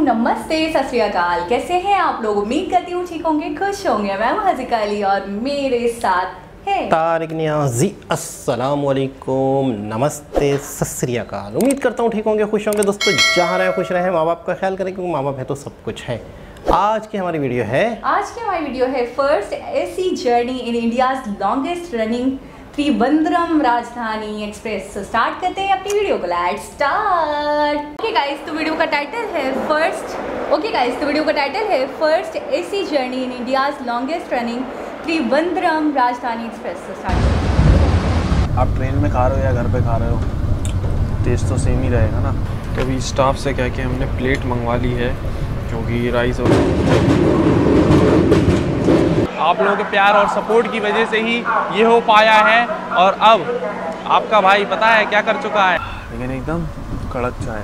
नमस्ते, सत श्री अकाल। कैसे हैं आप लोग? उम्मीद करती हूँ ठीक होंगे, खुश होंगे। मैं हूँ हज़िका अली और मेरे साथ है तारिक नियाज़ी। अस्सलाम वालेकुम, नमस्ते, सत श्री अकाल। उम्मीद करता हूँ ठीक होंगे, खुश होंगे। दोस्तों जहाँ रहें खुश रहें, माँ बाप का ख्याल करें क्योंकि माँ बाप है तो सब कुछ है। आज की हमारी वीडियो है first AC journey in India's longest running Trivandrum राजधानी एक्सप्रेस। स्टार्ट करते हैं अपनी वीडियो को। Let's start. ओके गाइस, तो वीडियो का टाइटल है first AC journey in India's longest running Trivandrum राजधानी एक्सप्रेस। स्टार्ट। आप ट्रेन में खा रहे हो या घर पे खा रहे हो, टेस्ट तो सेम ही रहेगा ना। तो अभी स्टाफ से कह के हमने प्लेट मंगवा ली है क्योंकि राइस और आप लोगों के प्यार और सपोर्ट की वजह से ही ये हो पाया है। और अब आपका भाई पता है क्या कर चुका है, लेकिन एकदम कड़क चाय,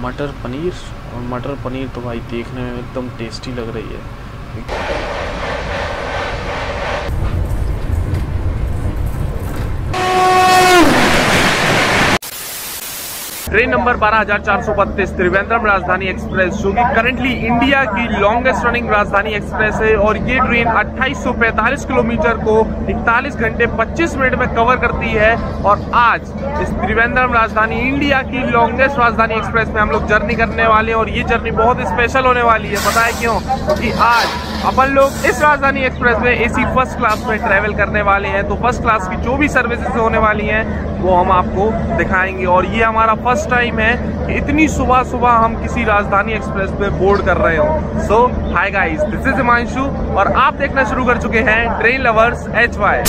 मटर पनीर। और मटर पनीर तो भाई देखने में एकदम टेस्टी लग रही है। ट्रेन नंबर 12,432 त्रिवेंद्रम राजधानी एक्सप्रेस, जो कि करंटली इंडिया की लॉन्गेस्ट रनिंग राजधानी एक्सप्रेस है। और ये ट्रेन 2845 किलोमीटर को 41 घंटे 25 मिनट में कवर करती है। और आज इस त्रिवेंद्रम राजधानी इंडिया की लॉन्गेस्ट राजधानी एक्सप्रेस में हम लोग जर्नी करने वाले हैं। और ये जर्नी बहुत स्पेशल होने वाली है। पता है क्यों? क्योंकि आज अपन लोग इस राजधानी एक्सप्रेस में एसी फर्स्ट क्लास में ट्रैवल करने वाले हैं। तो फर्स्ट क्लास की जो भी सर्विसेज होने वाली हैं वो हम आपको दिखाएंगे। और ये हमारा फर्स्ट टाइम है कि इतनी सुबह सुबह हम किसी राजधानी एक्सप्रेस में बोर्ड कर रहे हो। So hi guys, this is Himanshu और आप देखना शुरू कर चुके हैं ट्रेन लवर्स HY।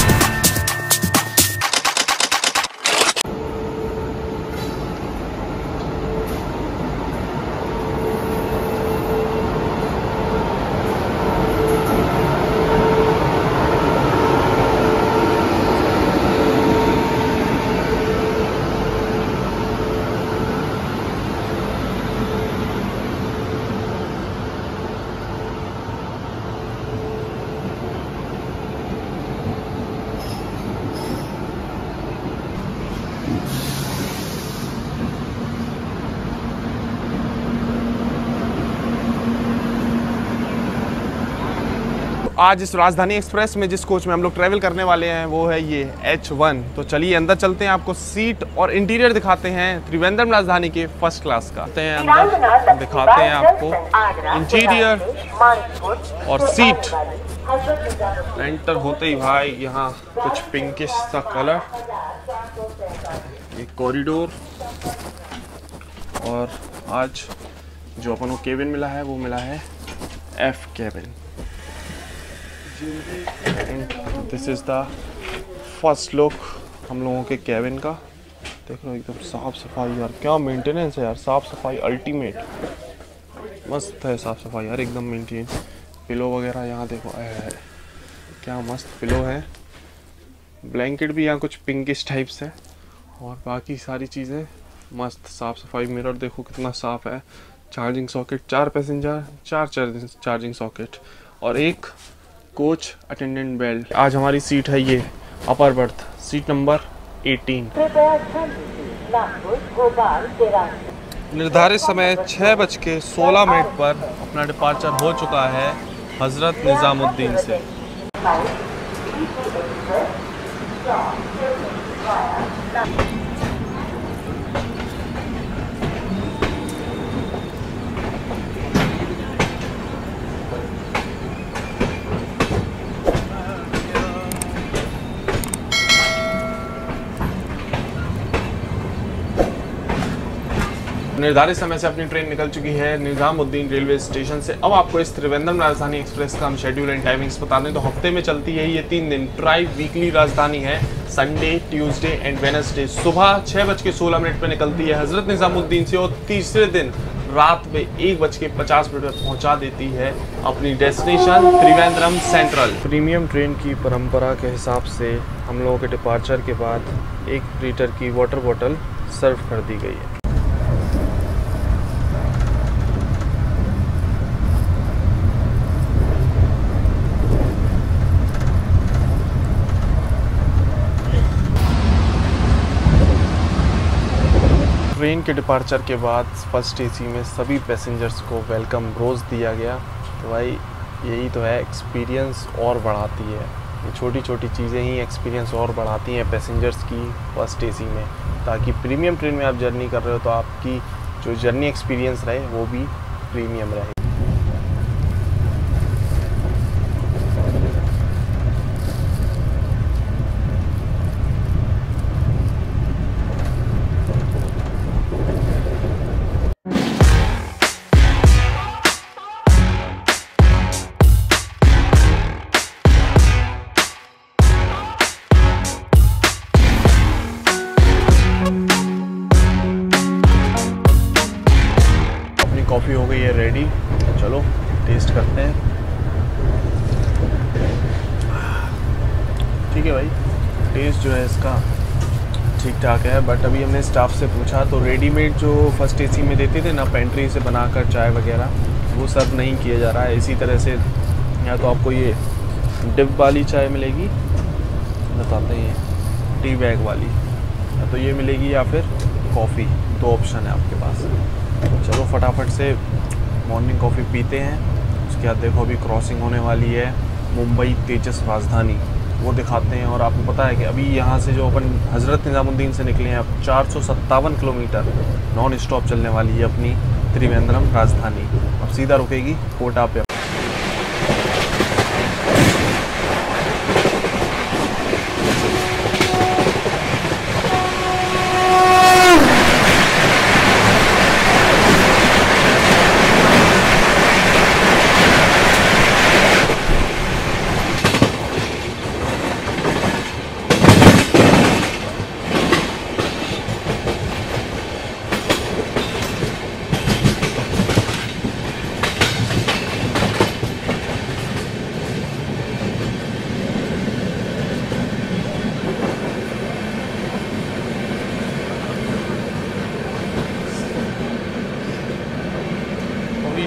आज इस राजधानी एक्सप्रेस में जिस कोच में हम लोग ट्रैवल करने वाले हैं वो है ये H1। तो चलिए अंदर चलते हैं, आपको सीट और इंटीरियर दिखाते हैं त्रिवेंद्रम राजधानी के फर्स्ट क्लास का। अंदर दिखाते हैं आपको इंटीरियर और सीट। एंटर होते ही भाई यहाँ कुछ पिंकिश सा कलर, एक कॉरिडोर। और आज जो अपन को केबिन मिला है वो मिला है F cabin. This is the first look हम लोगों के केबिन का। देख लो एकदम साफ सफाई, यार क्या मेंटेनेंस है यार, साफ सफाई अल्टीमेट, मस्त है साफ सफाई यार, एकदम मेंटेन। पिलो वगैरह यहाँ देखो, क्या मस्त पिलो है। ब्लैंकेट भी यहाँ कुछ पिंकिश टाइप्स है और बाकी सारी चीज़ें मस्त साफ सफाई। मिरर देखो कितना साफ है। Charging socket, 4 passenger 4 charging socket और एक कोच अटेंडेंट बेल्ट। आज हमारी सीट है ये अपर बर्थ, सीट नंबर 18। निर्धारित समय 6:16 पर अपना डिपार्चर हो चुका है हजरत निजामुद्दीन से। निर्धारित समय से अपनी ट्रेन निकल चुकी है निजामुद्दीन रेलवे स्टेशन से। अब आपको इस त्रिवेंद्रम राजधानी एक्सप्रेस का हम शेड्यूल एंड टाइमिंग्स बता दें तो हफ्ते में चलती है ये 3 दिन। ट्राई वीकली राजधानी है, संडे, ट्यूसडे एंड वेडनेसडे। सुबह 6:16 पर निकलती है हजरत निजामुद्दीन से और तीसरे दिन रात में 1:50 पर पहुंचा देती है अपनी destination Trivandrum central. Premium train की परंपरा के हिसाब से हम लोगों के डिपार्चर के बाद 1 लीटर की वाटर बॉटल सर्व कर दी गई है। ट्रेन के डिपार्चर के बाद फर्स्ट एसी में सभी पैसेंजर्स को वेलकम रोज़ दिया गया। तो भाई यही तो है, एक्सपीरियंस और बढ़ाती है। ये छोटी छोटी चीज़ें ही एक्सपीरियंस और बढ़ाती हैं पैसेंजर्स की फर्स्ट एसी में, ताकि प्रीमियम ट्रेन में आप जर्नी कर रहे हो तो आपकी जो जर्नी एक्सपीरियंस रहे वो भी प्रीमियम रहे। कॉफ़ी हो गई है रेडी, चलो टेस्ट करते हैं। ठीक है भाई, टेस्ट जो है इसका ठीक ठाक है, बट अभी हमने स्टाफ से पूछा तो रेडीमेड जो फर्स्ट एसी में देते थे ना, पेंट्री से बनाकर चाय वगैरह, वो सर्व नहीं किया जा रहा है। इसी तरह से या तो आपको ये डिप वाली चाय मिलेगी, बताते हैं टी बैग वाली, या तो ये मिलेगी या फिर कॉफ़ी, दो ऑप्शन है आपके पास। चलो फटाफट से मॉर्निंग कॉफ़ी पीते हैं। उसके बाद देखो अभी क्रॉसिंग होने वाली है मुंबई तेजस राजधानी, वो दिखाते हैं। और आपको पता है कि अभी यहाँ से जो अपन हज़रत निज़ामुद्दीन से निकले हैं, अब 457 किलोमीटर नॉन स्टॉप चलने वाली है अपनी त्रिवेंद्रम राजधानी। अब सीधा रुकेगी कोटा पे।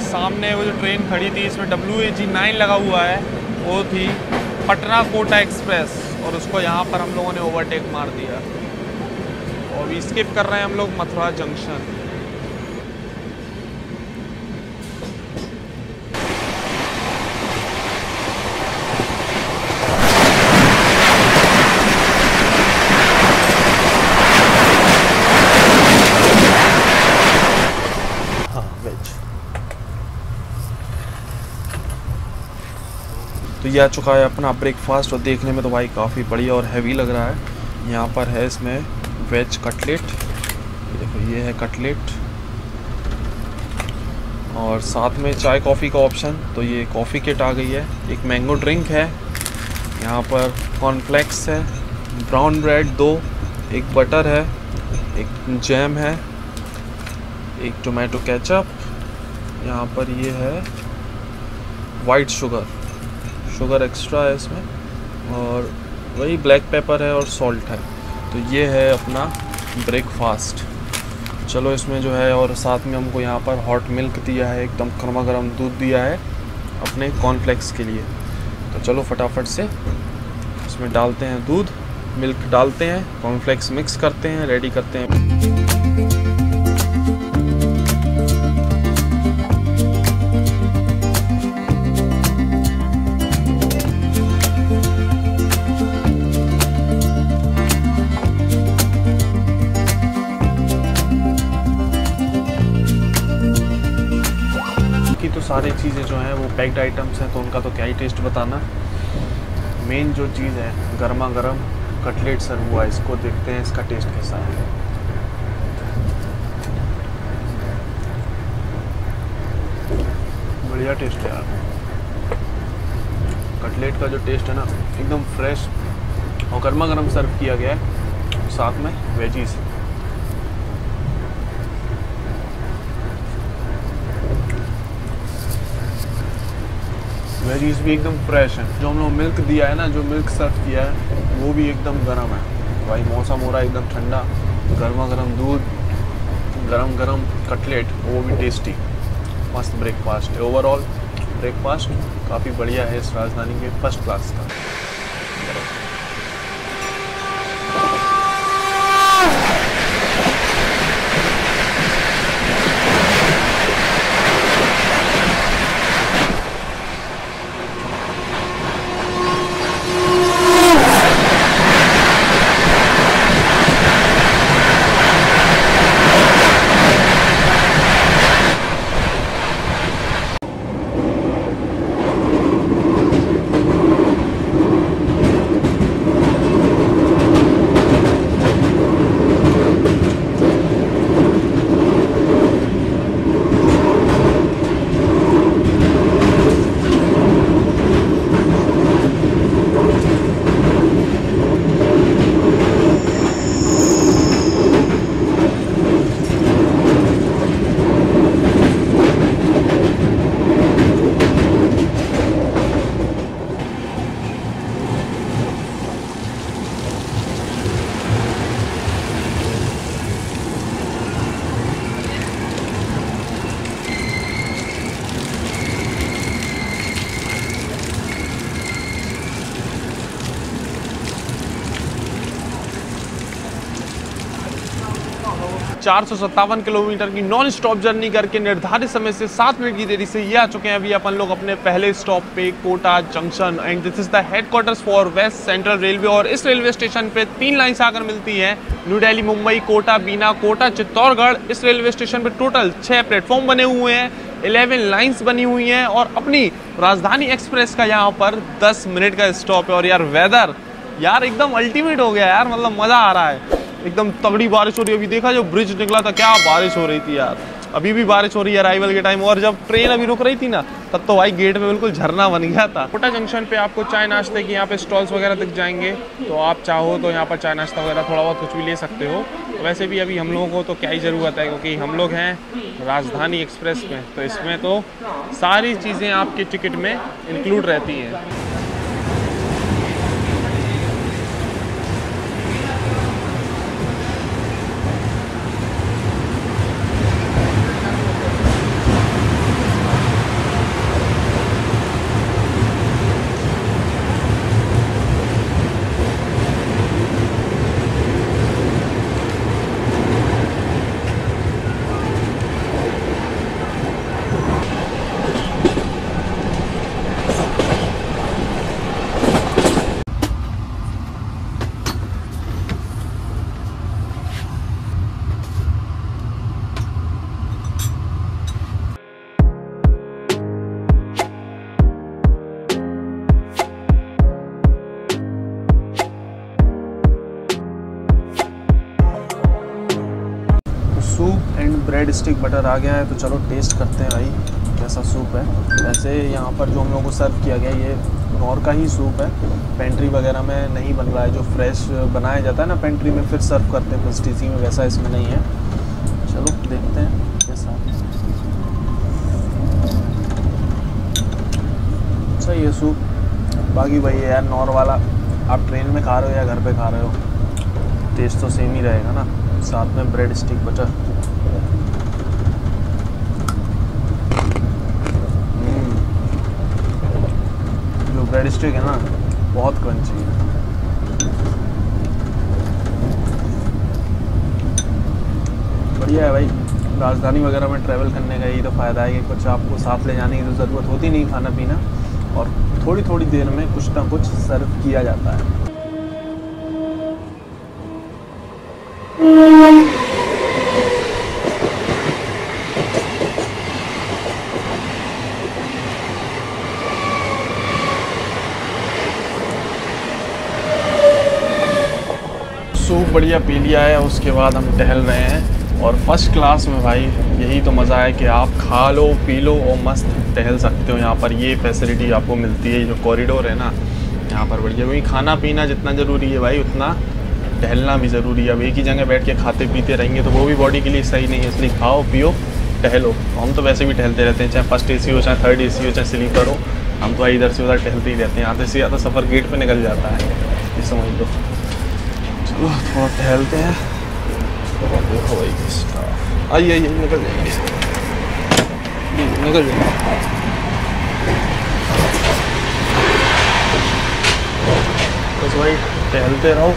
सामने वो जो ट्रेन खड़ी थी, इसमें WAG9 लगा हुआ है, वो थी पटना कोटा एक्सप्रेस, और उसको यहाँ पर हम लोगों ने ओवरटेक मार दिया। और अभी स्किप कर रहे हैं हम लोग मथुरा जंक्शन। तो ये आ चुका है अपना ब्रेकफास्ट, और देखने में तो भाई काफ़ी बढ़िया और हैवी लग रहा है। यहाँ पर है इसमें वेज कटलेट, देखो ये है कटलेट, और साथ में चाय कॉफ़ी का ऑप्शन। तो ये कॉफ़ी किट आ गई है, एक मैंगो ड्रिंक है, यहाँ पर कॉर्नफ्लेक्स है, ब्राउन ब्रेड 2, एक बटर है, एक जैम है, एक टोमेटो केचप, यहाँ पर ये है वाइट शुगर एक्स्ट्रा है इसमें, और वही ब्लैक पेपर है और सॉल्ट है। तो ये है अपना ब्रेकफास्ट। चलो इसमें जो है, और साथ में हमको यहाँ पर हॉट मिल्क दिया है, एकदम गर्मा गर्म दूध दिया है अपने कॉर्नफ्लेक्स के लिए। तो चलो फटाफट से इसमें डालते हैं दूध, मिल्क डालते हैं, कॉर्नफ्लेक्स मिक्स करते हैं, रेडी करते हैं। तो सारी चीज़ें जो हैं वो पैक्ड आइटम्स हैं, तो उनका तो क्या ही टेस्ट बताना। मेन जो चीज़ है गर्मा गर्म कटलेट सर्व हुआ, इसको देखते हैं इसका टेस्ट कैसा है। बढ़िया टेस्ट है यार, कटलेट का जो टेस्ट है ना एकदम फ्रेश और गर्मा गर्म सर्व किया गया है, साथ में वेजीज। वेजीज भी एकदम फ्रेश है। जो हम लोग मिल्क दिया है ना, जो मिल्क सर्व किया है वो भी एकदम गर्म है। भाई मौसम हो रहा है एकदम ठंडा, गर्मा गर्म दूध, गरम गरम कटलेट, वो भी टेस्टी, मस्त ब्रेकफास्ट है। ओवरऑल ब्रेकफास्ट काफ़ी बढ़िया है इस राजधानी के, फर्स्ट क्लास का। 457 किलोमीटर की नॉन स्टॉप जर्नी करके निर्धारित समय से 7 मिनट की देरी से ये आ चुके हैं अभी अपन लोग अपने पहले स्टॉप पे Kota junction. And this is the headquarters for West Central Railway. और इस रेलवे स्टेशन पे 3 लाइन्स आकर मिलती हैं, न्यू दिल्ली, मुंबई, कोटा, बीना, कोटा, चित्तौड़गढ़। इस रेलवे स्टेशन पे टोटल 6 प्लेटफॉर्म बने हुए हैं, 11 लाइन्स बनी हुई हैं और अपनी राजधानी एक्सप्रेस का यहाँ पर 10 मिनट का स्टॉप है। और यार वेदर यार एकदम अल्टीमेट हो गया यार, मतलब मज़ा आ रहा है, एकदम तगड़ी बारिश हो रही है। अभी देखा जो ब्रिज निकला था क्या बारिश हो रही थी यार, अभी भी बारिश हो रही है अराइवल के टाइम। और जब ट्रेन अभी रुक रही थी ना तब तो भाई गेट पे बिल्कुल झरना बन गया था। कोटा जंक्शन पे आपको चाय नाश्ते की यहाँ पे स्टॉल्स वगैरह दिख जाएंगे, तो आप चाहो तो यहाँ पर चाय नाश्ता वगैरह थोड़ा बहुत कुछ भी ले सकते हो। वैसे भी अभी हम लोगों को तो क्या ही ज़रूरत है, क्योंकि हम लोग हैं राजधानी एक्सप्रेस में, तो इसमें तो सारी चीज़ें आपके टिकट में इंक्लूड रहती हैं। Soup and bread stick butter आ गया है, तो चलो टेस्ट करते हैं भाई कैसा सूप है। वैसे यहाँ पर जो हम लोगों को सर्व किया गया ये नॉर का ही सूप है, पेंट्री वगैरह में नहीं बन रहा है। जो फ्रेश बनाया जाता है ना पेंट्री में फिर सर्व करते हैं प्रेस्टीजी में, वैसा इसमें नहीं है। चलो देखते हैं कैसा। अच्छा ये सूप बाकी भाई है यार, नॉर वाला आप ट्रेन में खा रहे हो या घर पे खा रहे हो टेस्ट तो सेम ही रहेगा ना। साथ में ब्रेड स्टिक बटर, जो ब्रेड स्टिक है ना बहुत क्रंची है। बढ़िया है भाई, राजधानी वगैरह में ट्रैवल करने का यही तो फ़ायदा है कि कुछ आपको साथ ले जाने की तो ज़रूरत होती नहीं खाना पीना, और थोड़ी थोड़ी देर में कुछ ना कुछ सर्व किया जाता है। सूप बढ़िया पी लिया है, उसके बाद हम टहल रहे हैं। और फर्स्ट क्लास में भाई यही तो मज़ा है कि आप खा लो पी लो और मस्त टहल सकते हो। यहाँ पर ये फैसिलिटी आपको मिलती है, जो कॉरिडोर है ना यहाँ पर बढ़िया। वही खाना पीना जितना ज़रूरी है भाई उतना टहलना भी ज़रूरी है। अब एक ही जगह बैठ के खाते पीते रहेंगे तो वो भी बॉडी के लिए सही नहीं है, इसलिए खाओ पियो टहलो। हम तो वैसे भी टहलते रहते हैं, चाहे फर्स्ट AC हो, चाहे थर्ड AC हो, चाहे स्लीपर हो, हम तो इधर से उधर टहलते ही रहते हैं। आधे से ज़्यादा सफ़र गेट पे निकल जाता है, ये समझ लो। चलो थोड़ा टहलते हैं। देखो भाई आइए निकल जाएंगे, निकल जाएंगे। बस भाई टहलते रहो,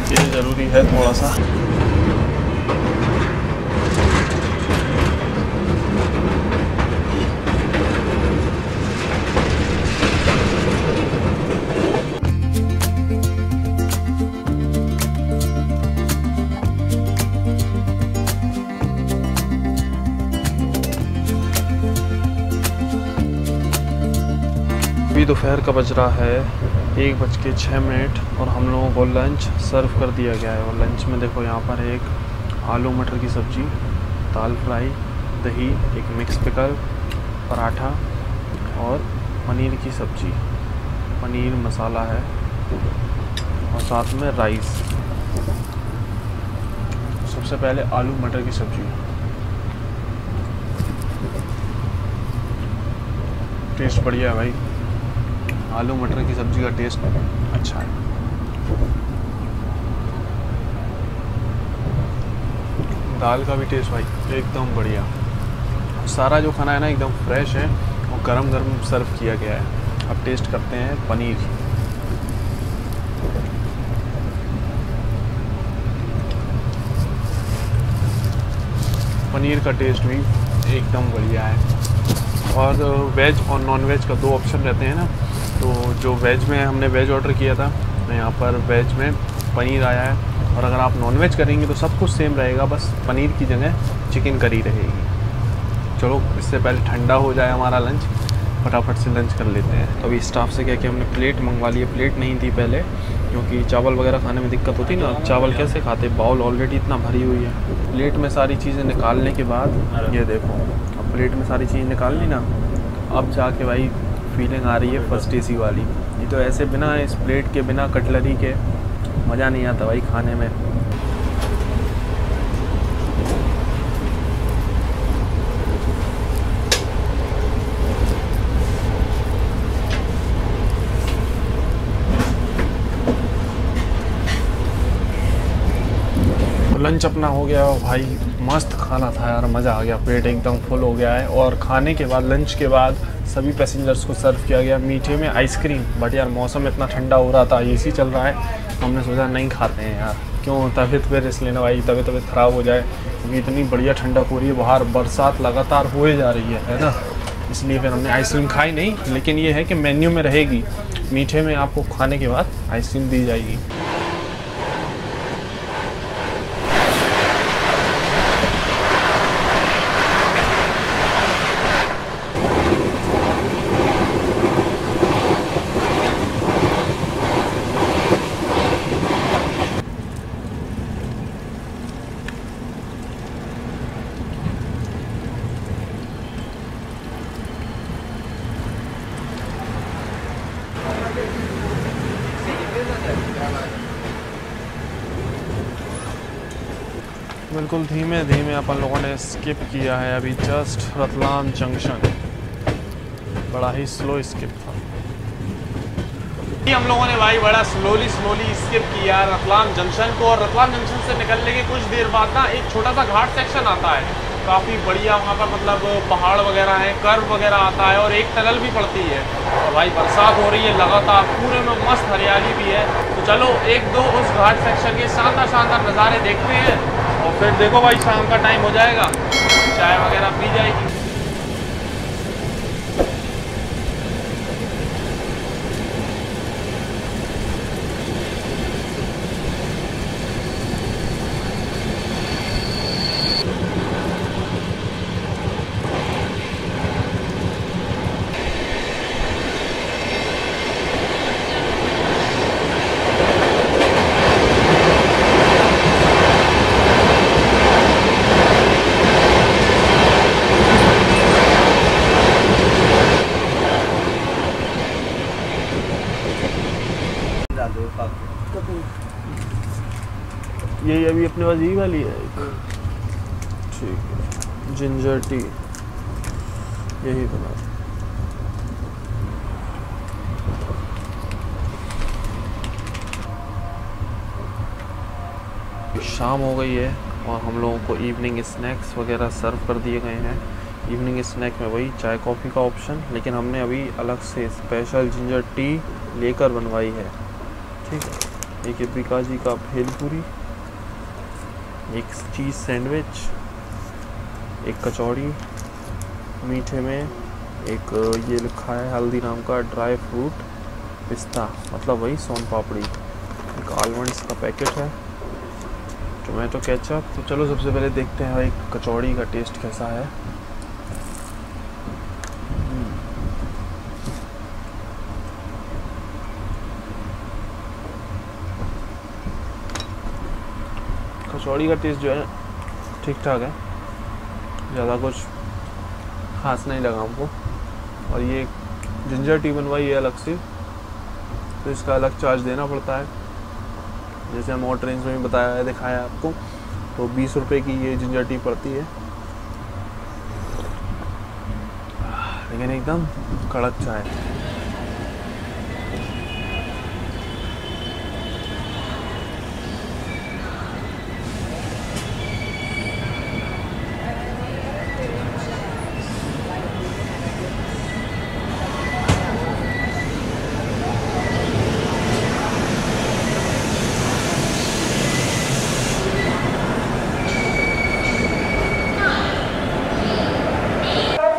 ये ज़रूरी है थोड़ा सा। अभी दोपहर का बज रहा है 1:06 और हम लोगों को लंच सर्व कर दिया गया है। और लंच में देखो यहाँ पर एक आलू मटर की सब्ज़ी, दाल फ्राई, दही, एक मिक्स पिकल, पराठा और पनीर की सब्ज़ी, पनीर मसाला है और साथ में राइस। सबसे पहले आलू मटर की सब्ज़ी, टेस्ट बढ़िया है भाई, आलू मटर की सब्ज़ी का टेस्ट अच्छा है। दाल का भी टेस्ट भाई एकदम बढ़िया। सारा जो खाना है ना एकदम फ्रेश है और गरम गरम सर्व किया गया है। अब टेस्ट करते हैं पनीर। पनीर का टेस्ट भी एकदम बढ़िया है। और वेज और नॉन वेज का 2 ऑप्शन रहते हैं ना, तो जो वेज में हमने वेज ऑर्डर किया था, तो यहाँ पर वेज में पनीर आया है। और अगर आप नॉन वेज करेंगे तो सब कुछ सेम रहेगा, बस पनीर की जगह चिकन करी रहेगी। चलो इससे पहले ठंडा हो जाए हमारा लंच, फटाफट से लंच कर लेते हैं। तो अभी स्टाफ से क्या कि हमने प्लेट मंगवा ली है। प्लेट नहीं थी पहले, क्योंकि चावल वगैरह खाने में दिक्कत होती ना, चावल कैसे खाते, बाउल ऑलरेडी इतना भरी हुई है। प्लेट में सारी चीज़ें निकालने के बाद ये देखो, अब प्लेट में सारी चीज़ निकाल ली ना, अब जाके भाई फीलिंग आ रही है फर्स्ट एसी वाली। ये तो ऐसे बिना इस प्लेट के, बिना कटलरी के मज़ा नहीं आता भाई खाने में। लंच अपना हो गया भाई, मस्त खाना था यार, मज़ा आ गया, पेट एकदम फुल हो गया है। और खाने के बाद, लंच के बाद सभी पैसेंजर्स को सर्व किया गया मीठे में आइसक्रीम। बट यार मौसम इतना ठंडा हो रहा था, एसी चल रहा है, हमने सोचा नहीं खाते हैं यार, क्यों तबीयत पे रिस्क लेना भाई, तबीयत ख़राब हो जाए, क्योंकि इतनी बढ़िया ठंडक हो रही है बाहर, बरसात लगातार हो जा रही है ना। इसलिए फिर हमने आइसक्रीम खाई नहीं, लेकिन ये है कि मेन्यू में रहेगी, मीठे में आपको खाने के बाद आइसक्रीम दी जाएगी। बिल्कुल धीमे धीमे अपन लोगों ने स्किप किया है अभी जस्ट रतलाम जंक्शन, बड़ा ही स्लो स्किप था। हम लोगों ने भाई बड़ा स्लोली स्किप किया रतलाम जंक्शन को। और रतलाम जंक्शन से निकलने के कुछ देर बाद ना एक छोटा सा घाट सेक्शन आता है, काफ़ी बढ़िया, वहाँ पर मतलब पहाड़ वगैरह हैं, कर्व वगैरह आता है और एक टनल भी पड़ती है। और भाई बरसात हो रही है लगातार, पूरे में मस्त हरियाली भी है। तो चलो एक दो उस घाट सेक्शन के शानदार नज़ारे देखते हैं, और फिर देखो भाई शाम का टाइम हो जाएगा, चाय वगैरह पी जाएगी। यही अभी अपने पास यही वाली है, ठीक है, जिंजर टी यही बना। शाम हो गई है और हम लोगों को इवनिंग स्नैक्स वगैरह सर्व कर दिए गए हैं। इवनिंग स्नैक में वही चाय कॉफ़ी का ऑप्शन, लेकिन हमने अभी अलग से स्पेशल जिंजर टी लेकर बनवाई है, ठीक है। एक बिकाजी का भेलपूरी, एक चीज़ सैंडविच, एक कचौड़ी, मीठे में एक ये लिखा है हल्दीराम का ड्राई फ्रूट पिस्ता, मतलब वही सोन पापड़ी, एक आलमंड्स का पैकेट है, टोमेटो केचप। तो चलो सबसे पहले देखते हैं भाई कचौड़ी का टेस्ट कैसा है। कचौड़ी का टेस्ट जो है ठीक ठाक है, ज़्यादा कुछ खास नहीं लगा हमको। और ये जिंजर टी बनवाई है अलग से, तो इसका अलग चार्ज देना पड़ता है, जैसे हम और ट्रेन में भी बताया है, दिखाया है आपको। तो 20 रुपये की ये जिंजर टी पड़ती है, लेकिन एकदम कड़क चाय।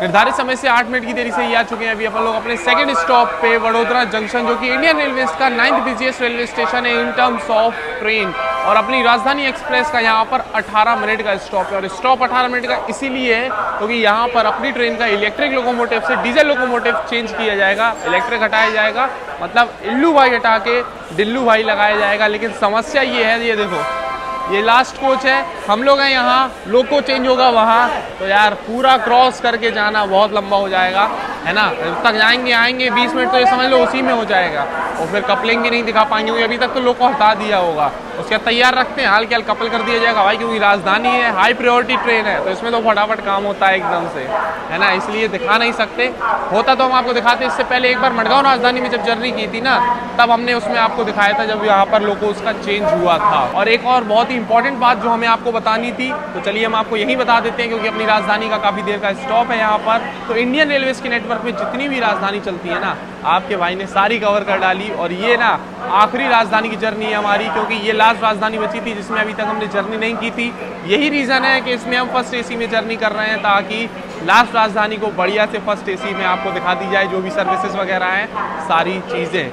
निर्धारित समय से 8 मिनट की देरी से ही आ चुके हैं अभी अपन लोग अपने सेकंड स्टॉप पे वडोदरा जंक्शन, जो कि इंडियन रेलवेज का 9th बिजिएस्ट रेलवे स्टेशन है इन टर्म्स ऑफ ट्रेन। और अपनी राजधानी एक्सप्रेस का यहाँ पर 18 मिनट का स्टॉप है। और स्टॉप 18 मिनट का इसीलिए है क्योंकि यहाँ पर अपनी ट्रेन का इलेक्ट्रिक लोकोमोटिव से डीजल लोकोमोटिव चेंज किया जाएगा, इलेक्ट्रिक हटाया जाएगा, मतलब इल्लू भाई हटा के डिल्लू भाई लगाया जाएगा। लेकिन समस्या ये है, ये देखो ये लास्ट कोच है, हम लोग हैं यहाँ, लोको चेंज होगा वहाँ, तो यार पूरा क्रॉस करके जाना बहुत लंबा हो जाएगा, है ना। जब तक जाएंगे आएंगे 20 मिनट तो ये समझ लो उसी में हो जाएगा। और फिर कपलिंग भी नहीं दिखा पाएंगे क्योंकि अभी तक तो लोको हटा दिया होगा, उसके बाद तैयार रखते हैं, हाल के हाल कपल कर दिया जाएगा भाई, क्योंकि राजधानी है, हाई प्रायोरिटी ट्रेन है, तो इसमें तो फटाफट काम होता है एकदम से, है ना, इसलिए दिखा नहीं सकते। होता तो हम आपको दिखाते, इससे पहले एक बार मडगांव राजधानी में जब जर्नी की थी ना, तब हमने उसमें आपको दिखाया था जब यहाँ पर लोको उसका चेंज हुआ था। और एक और बहुत ही इंपॉर्टेंट बात जो हमें आपको बतानी थी, तो चलिए हम आपको यही बता देते हैं, क्योंकि अपनी राजधानी का काफ़ी देर का स्टॉप है यहाँ पर। तो इंडियन रेलवेज के नेटवर्क में जितनी भी राजधानी चलती है ना, आपके भाई ने सारी कवर कर डाली। और ये ना आखिरी राजधानी की जर्नी है हमारी, क्योंकि ये लास्ट राजधानी बची थी जिसमें अभी तक हमने जर्नी नहीं की थी। यही रीज़न है कि इसमें हम फर्स्ट एसी में जर्नी कर रहे हैं, ताकि लास्ट राजधानी को बढ़िया से फर्स्ट एसी में आपको दिखा दी जाए, जो भी सर्विसेज वगैरह हैं, सारी चीज़ें।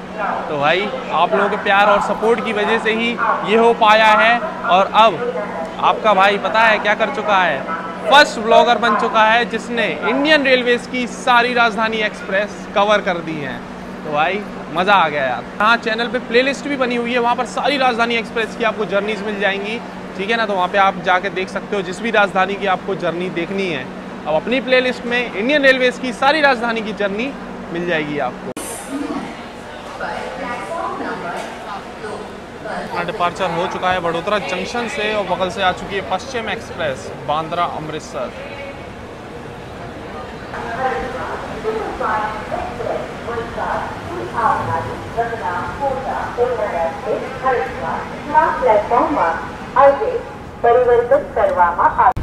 तो भाई आप लोगों के प्यार और सपोर्ट की वजह से ही ये हो पाया है। और अब आपका भाई पता है क्या कर चुका है, फर्स्ट ब्लॉगर बन चुका है जिसने इंडियन रेलवेज की सारी राजधानी एक्सप्रेस कवर कर दी है। तो भाई मज़ा आ गया यार। हाँ, चैनल पे प्लेलिस्ट भी बनी हुई है, वहाँ पर सारी राजधानी एक्सप्रेस की आपको जर्नीज मिल जाएंगी, ठीक है ना। तो वहाँ पे आप जाके देख सकते हो जिस भी राजधानी की आपको जर्नी देखनी है। अब अपनी प्लेलिस्ट में इंडियन रेलवेज की सारी राजधानी की जर्नी मिल जाएगी आपको। डिपार्चर हो चुका है वडोदरा जंक्शन से, और बगल से आ चुकी है पश्चिम एक्सप्रेस बांद्रा अमृतसर। પ્લેટફોર્મમાં આજે પરિવર્તન કરવામાં આવ્યું।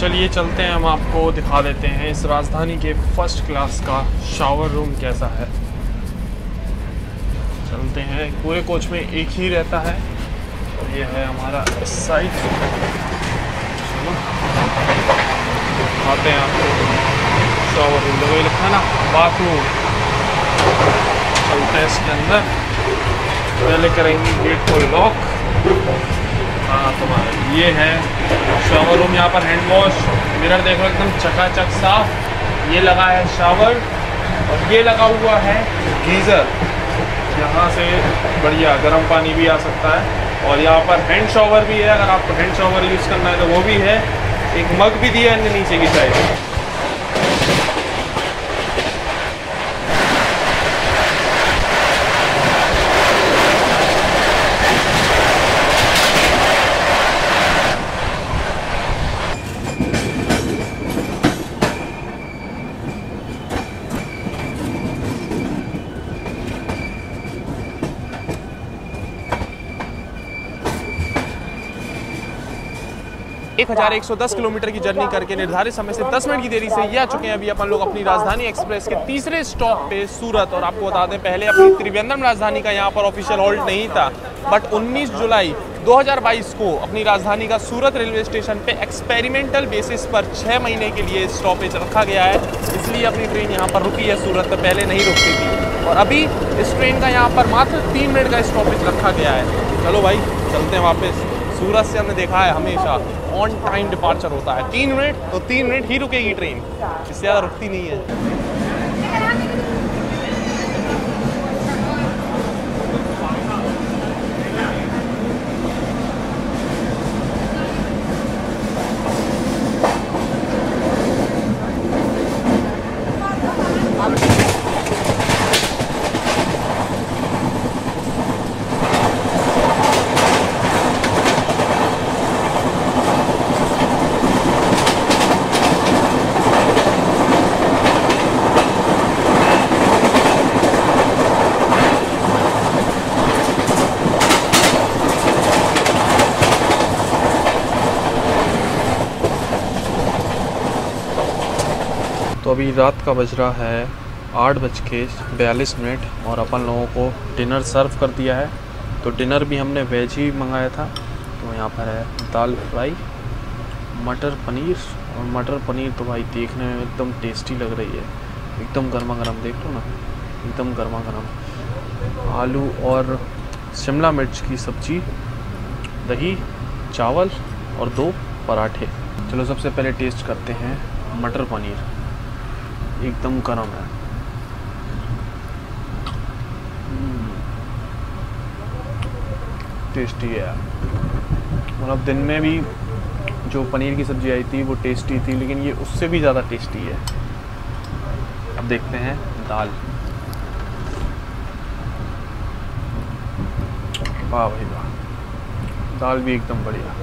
चलिए चलते हैं, हम आपको दिखा देते हैं इस राजधानी के फर्स्ट क्लास का शावर रूम कैसा है। चलते हैं, पूरे कोच में एक ही रहता है, और ये है हमारा इस साइड। चलो दिखाते हैं आपको शावर रूम, देखो ये लिखा है ना बाथरूम। चलते हैं इसके अंदर, पहले करेंगे गेट को लॉक। हाँ, तुम्हारा ये है शावर रूम। यहाँ पर हैंड वॉश, मिरर देखो एकदम चकाचक साफ। ये लगा है शावर, और ये लगा हुआ है गीज़र, यहाँ से बढ़िया गर्म पानी भी आ सकता है। और यहाँ पर हैंड शॉवर भी है, अगर आपको हैंड शॉवर यूज़ करना है तो वो भी है। एक मग भी दिया है नीचे की साइड। एक 1110 किलोमीटर की जर्नी करके निर्धारित समय से 10 मिनट की देरी से ये आ चुके हैं अभी अपन लोग अपनी राजधानी एक्सप्रेस के तीसरे स्टॉप पे सूरत। और आपको बता दें, पहले अपनी त्रिवेंद्रम राजधानी का यहाँ पर ऑफिशियल होल्ड नहीं था, बट 19 जुलाई 2022 को अपनी राजधानी का सूरत रेलवे स्टेशन पे एक्सपेरिमेंटल बेसिस पर 6 महीने के लिए स्टॉपेज रखा गया है। इसलिए अपनी ट्रेन यहाँ पर रुकी है सूरत पे, पहले नहीं रुकती थी। और अभी इस ट्रेन का यहाँ पर मात्र 3 मिनट का स्टॉपेज रखा गया है। चलो भाई चलते हैं वापस। सूरत से हमने देखा है हमेशा ऑन टाइम डिपार्चर होता है, 3 मिनट तो 3 मिनट ही रुकेगी ट्रेन, इससे ज़्यादा रुकती नहीं है। अभी रात का बज रहा है 8:42 और अपन लोगों को डिनर सर्व कर दिया है। तो डिनर भी हमने वेज ही मंगाया था। तो यहाँ पर है दाल फ्राई, मटर पनीर, और मटर पनीर तो भाई देखने में एकदम टेस्टी लग रही है, एकदम गर्मा गर्म, देख लो ना, एकदम गर्मा गर्म। आलू और शिमला मिर्च की सब्ज़ी, दही, चावल और 2 पराठे। चलो सबसे पहले टेस्ट करते हैं मटर पनीर, एकदम गर्म है। टेस्टी है यार। मतलब दिन में भी जो पनीर की सब्ज़ी आई थी वो टेस्टी थी, लेकिन ये उससे भी ज़्यादा टेस्टी है। अब देखते हैं दाल। वाह भाई वाह, दाल भी एकदम बढ़िया।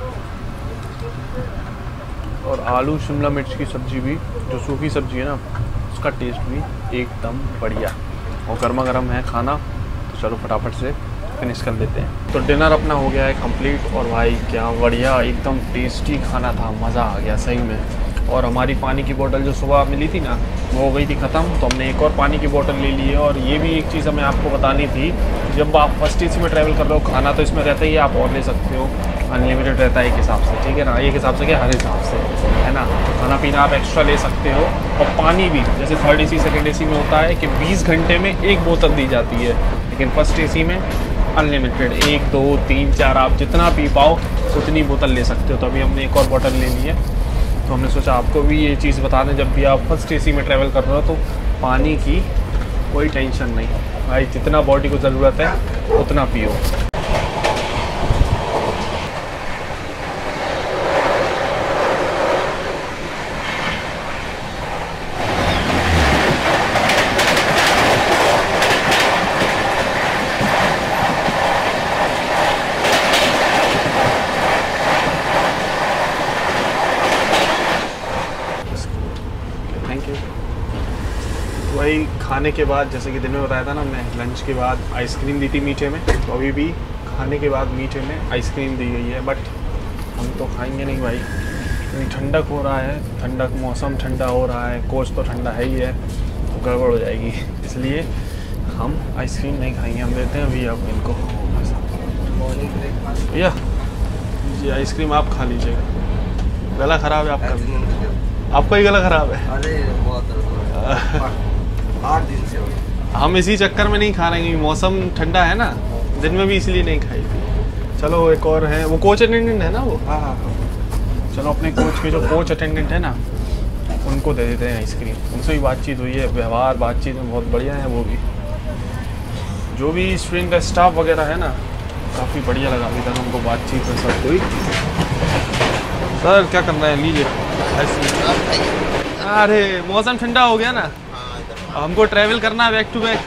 और आलू शिमला मिर्च की सब्ज़ी भी, जो सूखी सब्ज़ी है ना, उसका टेस्ट भी एकदम बढ़िया। और गर्मा गर्म है खाना। तो चलो फटाफट से फिनिश कर लेते हैं। तो डिनर अपना हो गया है कंप्लीट, और भाई क्या बढ़िया, एकदम टेस्टी खाना था, मज़ा आ गया सही में। और हमारी पानी की बोतल जो सुबह मिली थी ना, वो हो गई थी ख़त्म, तो हमने एक और पानी की बोतल ले ली है। और ये भी एक चीज़ हमें आपको बतानी थी, जब आप फर्स्ट AC में ट्रैवल कर रहे हो, खाना तो इसमें रहता ही है, आप और ले सकते हो, अनलिमिटेड रहता है एक हिसाब से, ठीक है ना, एक हिसाब से क्या, हर हिसाब से, है ना। तो खाना पीना आप एक्स्ट्रा ले सकते हो। और पानी भी जैसे 3rd AC 2nd AC में होता है कि 20 घंटे में 1 बोतल दी जाती है, लेकिन फर्स्ट AC में अनलिमिटेड 1, 2, 3, 4 आप जितना पी पाओ उतनी बोतल ले सकते हो। तो अभी हमने एक और बोतल ले ली है। तो हमने सोचा आपको भी ये चीज़ बता दें, जब भी आप फर्स्ट AC में ट्रैवल कर रहे हो तो पानी की कोई टेंशन नहीं भाई, जितना बॉडी को ज़रूरत है उतना पियो। वही खाने के बाद, जैसे कि दिन में बताया था ना, मैं लंच के बाद आइसक्रीम दी थी मीठे में, तो अभी भी खाने के बाद मीठे में आइसक्रीम दी गई है। बट हम तो खाएंगे नहीं भाई, क्योंकि ठंडक हो रहा है, ठंडक, मौसम ठंडा हो रहा है, कोच तो ठंडा है ही है, तो गड़बड़ हो जाएगी, इसलिए हम आइसक्रीम नहीं खाएंगे। हम देते हैं भैया आपको, इनको भैया जी आइसक्रीम आप खा लीजिएगा। गला ख़राब है आपका, आपका ही गला ख़राब है। अरे बहुत 8 दिन से हम इसी चक्कर में नहीं खा रहे हैं, मौसम ठंडा है ना, दिन में भी इसलिए नहीं खाई थी। चलो एक और है, वो कोच अटेंडेंट है ना वो, हाँ हाँ। चलो अपने कोच के जो कोच अटेंडेंट है ना, उनको दे देते हैं आइसक्रीम। उनसे भी बातचीत हुई है, व्यवहार बातचीत में बहुत बढ़िया है। वो भी जो भी इस ट्रेन का स्टाफ वगैरह है ना, काफ़ी बढ़िया लगा अभी तक हमको बातचीत में सब कोई। सर क्या करना है, लीजिए आइसक्रीम। अरे मौसम ठंडा हो गया ना, हमको ट्रैवल करना है बैक टू बैक।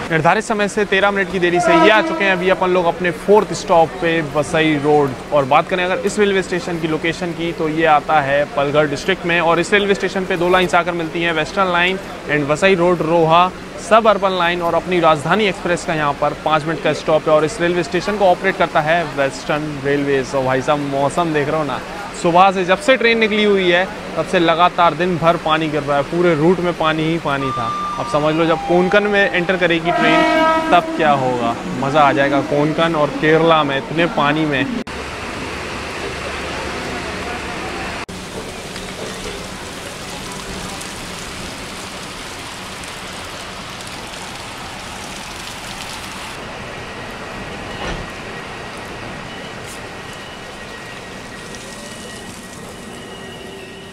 निर्धारित समय से 13 मिनट की देरी से ये आ चुके हैं अभी अपन लोग अपने 4th स्टॉप पे वसई रोड। और बात करें अगर इस रेलवे स्टेशन की लोकेशन की, तो ये आता है पलघर डिस्ट्रिक्ट में। और इस रेलवे स्टेशन पे 2 लाइन्स आकर मिलती हैं, western line and Vasai road Roha suburban line. और अपनी राजधानी एक्सप्रेस का यहाँ पर 5 मिनट का स्टॉप है। और इस रेलवे स्टेशन को ऑपरेट करता है वेस्टर्न रेलवे। तो भाई साहब मौसम देख रहे हो ना, सुबह से जब से ट्रेन निकली हुई है तब से लगातार दिन भर पानी गिर रहा है, पूरे रूट में पानी ही पानी था। अब समझ लो जब कोंकण में एंटर करेगी ट्रेन तब क्या होगा, मज़ा आ जाएगा। कोंकण और केरला में इतने पानी में।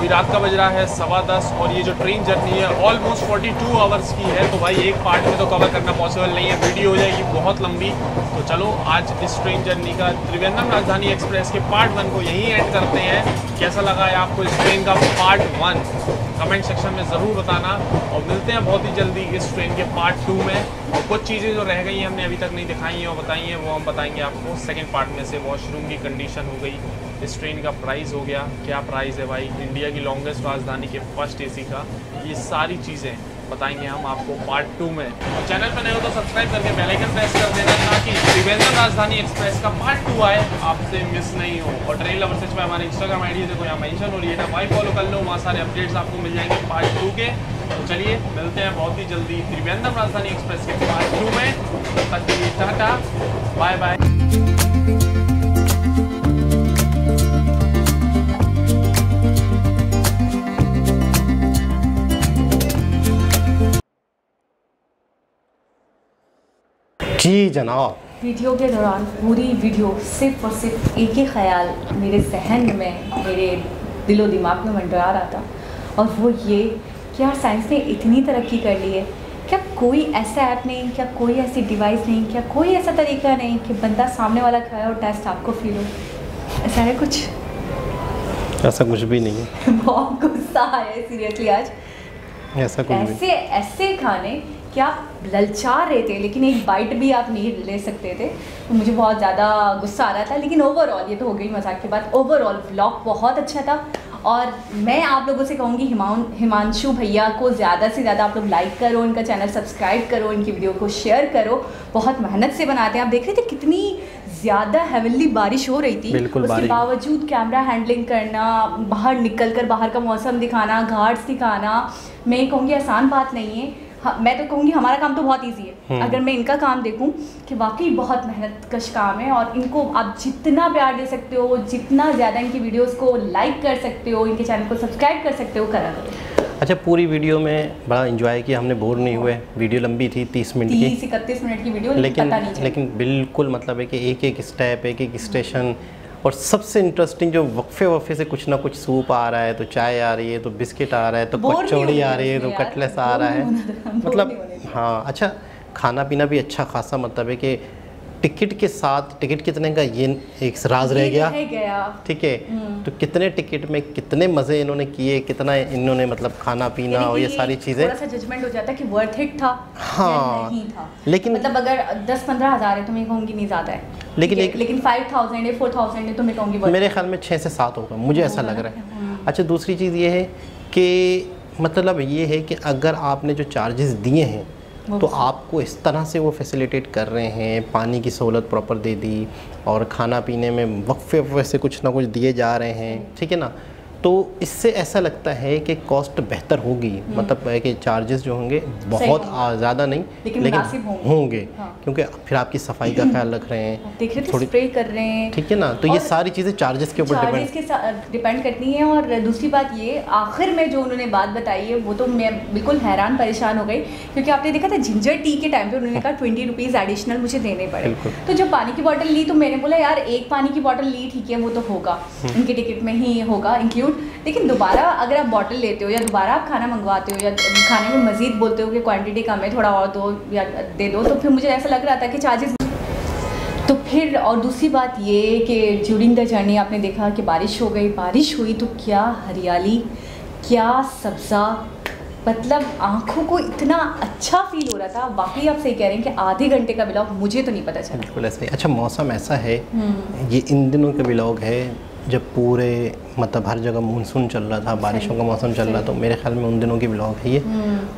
अभी रात का बज रहा है 10:15 और ये जो ट्रेन जर्नी है ऑलमोस्ट 42 आवर्स की है। तो भाई एक पार्ट में तो कवर करना पॉसिबल नहीं है, वीडियो हो जाएगी बहुत लंबी। तो चलो आज इस ट्रेन जर्नी का त्रिवेंद्रम राजधानी एक्सप्रेस के पार्ट 1 को यहीं एंड करते हैं। कैसा लगा है आपको इस ट्रेन का पार्ट 1 कमेंट सेक्शन में ज़रूर बताना, और मिलते हैं बहुत ही जल्दी इस ट्रेन के पार्ट 2 में। और कुछ चीज़ें जो रह गई हैं हमने अभी तक नहीं दिखाई हैं और बताई हैं, वो हम बताएंगे आपको सेकंड पार्ट में से। वॉशरूम की कंडीशन हो गई, इस ट्रेन का प्राइस हो गया, क्या प्राइस है भाई इंडिया की लॉन्गेस्ट राजधानी के फर्स्ट AC का, ये सारी चीज़ें बताएंगे हम आपको पार्ट 2 में। और चैनल पर नए हो तो सब्सक्राइब करके बेल आइकन प्रेस कर देना ताकि त्रिवेंद्रम राजधानी एक्सप्रेस का पार्ट 2 आए, आपसे मिस नहीं हो। और ट्रेन लवर सच में हमारे इंस्टाग्राम ID देखो यहाँ मेंशन हो रही है ना, भाई फॉलो कर लो, वहाँ सारे अपडेट्स आपको मिल जाएंगे पार्ट 2 के। तो चलिए मिलते हैं बहुत ही जल्दी त्रिवेंद्रम राजधानी एक्सप्रेस के पार्ट 2 में। तब तक के लिए टाटा बाय बाय। जी जनाब। वीडियो के दौरान पूरी वीडियो सिर्फ और सिर्फ एक ही ख्याल मेरे जहन में, मेरे दिलो दिमाग में मंडरा रहा था, और वो ये कि यार साइंस ने इतनी तरक्की कर ली है, क्या कोई ऐसा ऐप नहीं, क्या कोई ऐसी डिवाइस नहीं, क्या कोई ऐसा तरीका नहीं कि बंदा सामने वाला खाए और टेस्ट आपको फील हो? ऐसा है कुछ? ऐसा कुछ भी नहीं है। बहुत गुस्सा आया सीरियसली आज। ऐसा कुछ भी ऐसे खाने कि आप ललचा रहे थे लेकिन एक बाइट भी आप नहीं ले सकते थे, तो मुझे बहुत ज़्यादा गुस्सा आ रहा था। लेकिन ओवरऑल, ये तो हो गई मजाक की बात, ओवरऑल व्लॉग बहुत अच्छा था। और मैं आप लोगों से कहूँगी हिमांशु भैया को ज़्यादा से ज़्यादा आप लोग लाइक करो, इनका चैनल सब्सक्राइब करो, इनकी वीडियो को शेयर करो। बहुत मेहनत से बनाते हैं। आप देख रहे थे कितनी ज़्यादा हेवनली बारिश हो रही थी, उसके बावजूद कैमरा हैंडलिंग करना, बाहर निकल कर बाहर का मौसम दिखाना, घाट्स दिखाना, मैं कहूँगी आसान बात नहीं है। हाँ, मैं तो कहूँगी हमारा काम तो बहुत इजी है। अगर मैं इनका काम देखूँ कि वाकई बहुत मेहनत कश काम है, और इनको आप जितना प्यार दे सकते हो, जितना ज़्यादा इनकी वीडियोस को लाइक कर सकते हो, इनके चैनल को सब्सक्राइब कर सकते हो, करा करो। अच्छा, पूरी वीडियो में बड़ा एंजॉय किया हमने, बोर नहीं हुए। वीडियो लंबी थी 30 मिनट की, 30-31 मिनट की वीडियो, लेकिन बिल्कुल मतलब है कि एक एक स्टेप, एक एक स्टेशन, और सबसे इंटरेस्टिंग जो वक्फे से कुछ ना कुछ सूप आ रहा है, तो चाय आ रही है, तो बिस्किट आ रहा है, तो कचौड़ी आ रही है, तो कटलेस आ रहा है, मतलब हाँ। अच्छा, खाना पीना भी अच्छा खासा, मतलब है कि टिकट के साथ, टिकट कितने का ये एक राज रह गया, ठीक है। तो कितने टिकट में कितने मज़े इन्होंने किए, कितना इन्होंने मतलब खाना पीना और ये सारी चीज़ें, थोड़ा सा जजमेंट हो जाता है कि वर्थ इट था, हाँ नहीं था। लेकिन मतलब अगर 10-15 हज़ार है तो मैं कहूँगी नहीं ज़्यादा है, लेकिन 5000 है, 4000 है तो मैं कहूँगी मेरे ख्याल में 6 से 7 होगा, मुझे ऐसा लग रहा है। अच्छा, दूसरी चीज़ ये है कि मतलब ये है कि अगर आपने जो चार्जेस दिए हैं तो आपको इस तरह से वो फैसिलिटेट कर रहे हैं, पानी की सहूलत प्रॉपर दे दी, और खाना पीने में वक्फे से कुछ ना कुछ दिए जा रहे हैं, ठीक है ना। तो इससे ऐसा लगता है कि कॉस्ट बेहतर होगी, मतलब है कि चार्जेस जो होंगे बहुत ज़्यादा नहीं, लेकिन होंगे, हाँ। क्योंकि फिर आपकी सफाई का ख्याल रख रहे हैं, थोड़ी स्प्रे कर रहे हैं, ठीक है ना। तो ये सारी चीज़ें चार्जेस के ऊपर डिपेंड करती हैं। और दूसरी बात ये, आखिर में जो उन्होंने बात बताई है वो तो मैं बिल्कुल हैरान परेशान हो गई, क्योंकि आपने देखा था जिंजर टी के टाइम पे उन्होंने कहा 20 रुपीज़ एडिशनल मुझे देने पड़े। तो जब पानी की बोतल ली तो मैंने बोला यार एक पानी की बोतल ली, ठीक है, वो तो होगा, इनके टिकट में ही होगा इंक्लूड। लेकिन दोबारा अगर आप बॉटल लेते हो या दोबारा आप खाना मंगवाते हो या खाने में मज़ीद बोलते हो कि क्वांटिटी कम है, थोड़ा और दो या दे दो, तो फिर मुझे ऐसा लग रहा था कि चार्जेस। तो फिर और दूसरी बात ये कि ड्यूरिंग द जर्नी आपने देखा कि बारिश हो गई, बारिश हुई तो क्या हरियाली, क्या सब्ज़ा, मतलब आँखों को इतना अच्छा फील हो रहा था। वाकई आप सही कह रहे हैं कि आधे घंटे का व्लॉग मुझे तो नहीं पता चला। बिल्कुल ऐसा ही। अच्छा, मौसम ऐसा है, ये इन दिनों का व्लॉग है जब पूरे मतलब हर जगह मानसून चल रहा था, बारिशों का मौसम चल रहा, तो मेरे ख्याल में उन दिनों की व्लॉग है ये,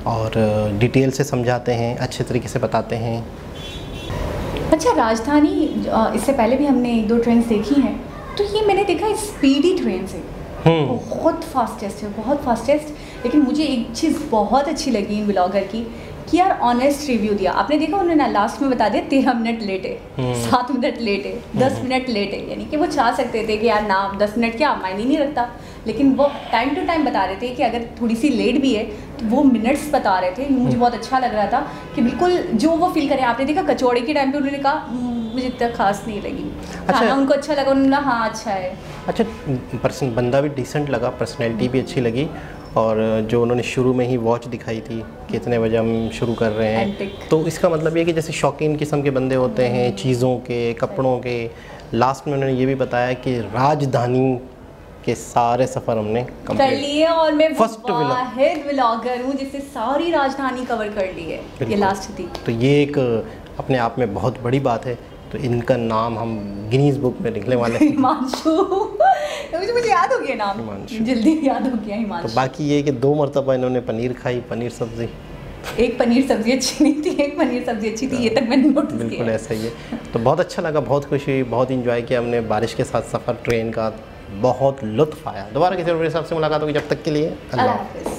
और डिटेल से समझाते हैं, अच्छे तरीके से बताते हैं। अच्छा, राजधानी इससे पहले भी हमने 1-2 ट्रेन देखी हैं, तो ये मैंने देखा स्पीडी ट्रेन से बहुत फास्टेस्ट है, बहुत फास्टेस्ट। लेकिन मुझे एक चीज़ बहुत अच्छी लगी इन ब्लॉगर की कि यार ऑनेस्ट रिव्यू दिया। आपने देखा उन्होंने लास्ट में बता दिया 13 मिनट लेट है, 7 मिनट लेट है, 10 मिनट लेट है, यानी कि वो चाह सकते थे कि यार ना 10 मिनट क्या मायने नहीं रखता, लेकिन वो टाइम टू टाइम बता रहे थे कि अगर थोड़ी सी लेट भी है तो वो मिनट्स बता रहे थे। मुझे बहुत अच्छा लग रहा था कि बिल्कुल जो वो फील करें। आपने देखा कचौड़ी के टाइम पे उन्होंने कहा मुझे इतना खास नहीं लगी। अच्छा। खाना उनको अच्छा लगा, उन्होंने हाँ अच्छा है। अच्छा, पर्सन बंदा भी डिसेंट लगा, पर्सनैलिटी भी अच्छी लगी, और जो उन्होंने शुरू में ही वॉच दिखाई थी कितने बजे हम शुरू कर रहे हैं, Antique। तो इसका मतलब ये कि जैसे शौकीन किस्म के बंदे होते हैं चीज़ों के, कपड़ों के। लास्ट में उन्होंने ये भी बताया कि राजधानी के सारे सफ़र हमने कर कंप्लीट लिए, और मैं First वाहिद व्लॉगर हूँ जिससे सारी राजधानी कवर कर ली है। ये बिल्कुल। लास्ट थी। तो ये एक अपने आप में बहुत बड़ी बात है। तो इनका नाम हम गिनीज बुक में लिखने वाले हैं। हिमांशु। मुझे याद हो गया नाम, हिमांशु। जल्दी याद हो गया तो हिमांशु। बाकी ये कि 2 मरतबा इन्होंने पनीर खाई, पनीर सब्ज़ी। एक पनीर सब्जी अच्छी नहीं थी, एक पनीर सब्जी अच्छी थी, ये तक मैंने नोटिस किया। बिल्कुल ऐसा ही है। तो बहुत अच्छा लगा, बहुत खुशी हुई, बहुत इंजॉय किया हमने बारिश के साथ सफ़र ट्रेन का, बहुत लुत्फ़ आया। दोबारा किसी और हिसाब से मुलाकात होगी, जब तक के लिए अल्लाह अल्लाह हाफ़िज़।